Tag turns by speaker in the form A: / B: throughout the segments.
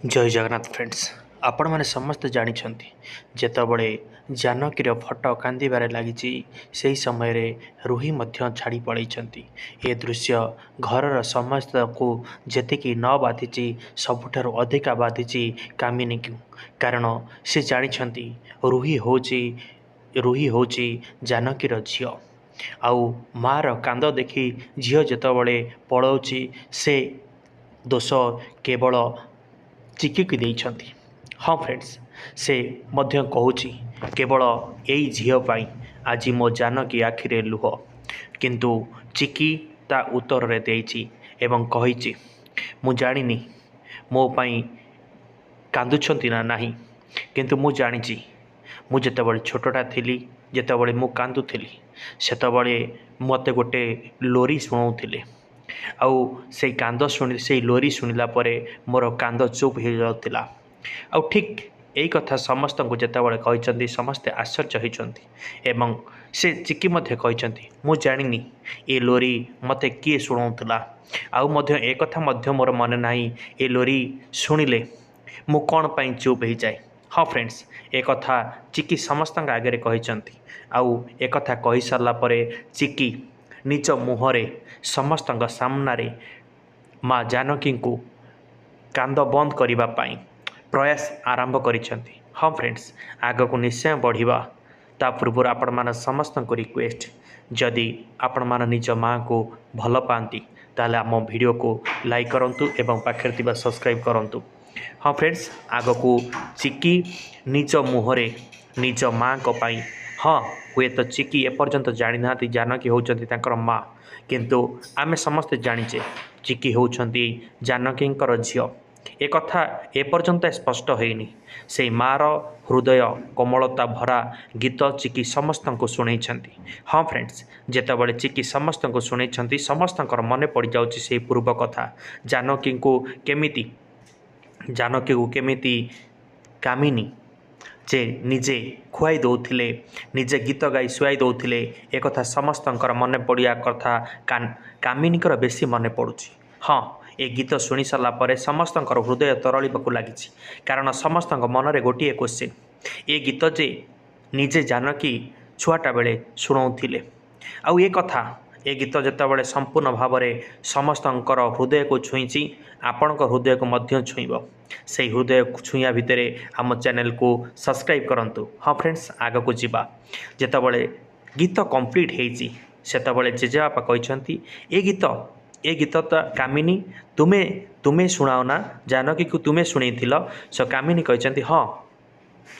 A: जय जगन्नाथ फ्रेंड्स। आपण मैंने समस्ते जानते जितेबले जानकीर फटो कांदारे लगी से समय रे रुही मध्य छाड़ी पलैंती। ए दृश्य घर समस्त को जी न बाधि सबुठ अधिका बाधि कामिनी को, कारण से जानते रुही हूँ जानकीर झील। आउ मार कांद देखी झील जितेबले पलाऊँची से दोष केवल चिकी की देइछंती। हाँ फ्रेंड्स, से मध्य कहूची केवल यही झील पाई आज मो जानकी आखिरे लुह, किंतु चिकी ता उत्तर रे देइची एवं कहिची मु जानिनी मो पाई कांदुछंती ना नाही, किंतु मु जानिची मु जेतेबळे छोटटा थिली, जेतेबळे मु कांदुथिली सेतेबळे मते गोटे लोरी शुणाउथिले। आउ से कांद शुणी से लोरी शुणिला परे मोर कांद चुप हो जाता। आउ ठीक यही कथा समस्त को जितेबाला कहते समस्ते आश्चर्य होती एवं से चिकी मध्य कहते मु जानिनी ए लोरी मते किए शुणाउला। आउ मध्य एक कथा मध्य मोर मन नाही ए लोरी शुणिले मु कौन पाई चुप हो जाए। हाँ फ्रेंड्स, एक कथा चिकी समस्त आगे कहते। आउ एक कथा कही सारा परे चिकी निज मुहरे समस्त सामने माँ जानकी को कांद बंद करने प्रयास आरंभ करिसेंती। हाँ फ्रेंड्स, आग को निश्चय बढ़िबा ता पूर्व आपण मान समस्त को रिक्वेस्ट, जदि आपण मान निज माँ को भल पाती ताले आम वीडियो को लाइक करंतु एवं पाखे थिबा सब्सक्राइब करंतु। हाँ फ्रेंड्स, आग को चिकी निज मुहरे निज माँ को पाई, हाँ हुए तो चिकी एपर्यंत जानी ना जानकी होउछंती तांकर माँ, किंतु आमे समस्ते जानिचे चिकी होउछंती जानकींकर झियो। ए कथा एपर्यंत स्पष्ट होइनी। से मार हृदय कोमलता भरा गीत चिकी समस्त को शुणई। हाँ फ्रेंड्स, जेतेबळे चिकी समस्त को शुणई समस्त मन पड़ जाउछि से पूर्व कथा जानकी को केमिति कामिनी जे निजे खुआई दौले, निजे गीत गाई शुआई दौले, एक समस्त मन पड़ा कथा कामिनीकर बेसी मन पड़ुछि। हाँ, ए गीत शुणी सारापर समस्त हृदय तरलिबाकू लगी, कारण समस्त मनरे गोटे क्वेश्चन ए गीत जे निजे जानकी छुआटा बेले शुणाउथिले। आउ ए कथा ए गीत जितेबाला संपूर्ण भाव में समस्त हृदय को छुईची, आपण हृदय को मध्य छुईब। से हृदय छुईया भितर आम चैनल को सब्सक्राइब करंतु। हाँ फ्रेंड्स, आग को जीवा जितेबाला गीत कंप्लीट होती सेतेबाला जेजेबापा कहते ए गीत तो कामिनी तुम्हें शुणाओ ना, जानकी को तुम्हें शुणैथिल। सो कामिनी कहते हाँ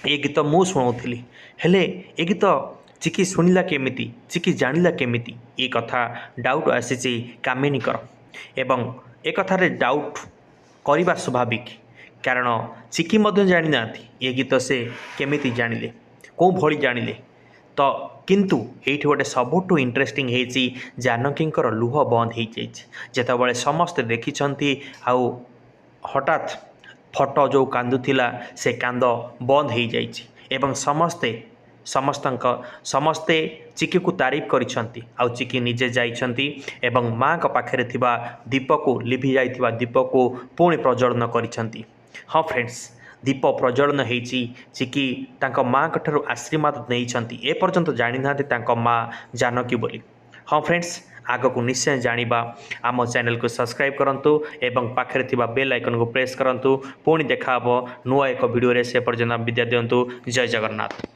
A: ए गीत मु शुणाउथिली, हेले ए गीत चिकी शुणिला केमिति, चिकी जानिला केमिति, ये कथा डाउट आसी कामिनीकर एवं ए कथार डाउट करवा स्वाभाविक, कारण चिकी मध्य जानी ना ये गीत से केमिति जानिले, कौ भली जानिले। तो किंतु ये गोटे सबुठ इंटरेस्टिंग होती जानकींकर लुह बंद हो जाए जितेबाला समस्ते देखिंट। आउ हठात फटो जो कांदुला से कांद बंद हो जाए समस्ते चिकी को तारीफ करिसेंती। आउ चिकी निजे जाइछंती एवं माँ का पाखरे थिबा दीप को लिभि जाइथिबा दीप को पुणी प्रज्वलन करिसेंती। हाँ फ्रेंड्स, दीप प्रज्वलन होती चिकी तांको माँ ठारू आशीर्वाद नहीं एपर्यंत जानी ना तांको माँ जानकी बोली। हाँ फ्रेंड्स, आग को निश्चय जानिबा आम चैनल को सब्सक्राइब करंतु एवं पाखरे थिबा बेल आइकन को प्रेस करंतु। पुणी देखा नुआ एक वीडियो रे, से पर्यंत विद्या दियंतु। जय जगन्नाथ।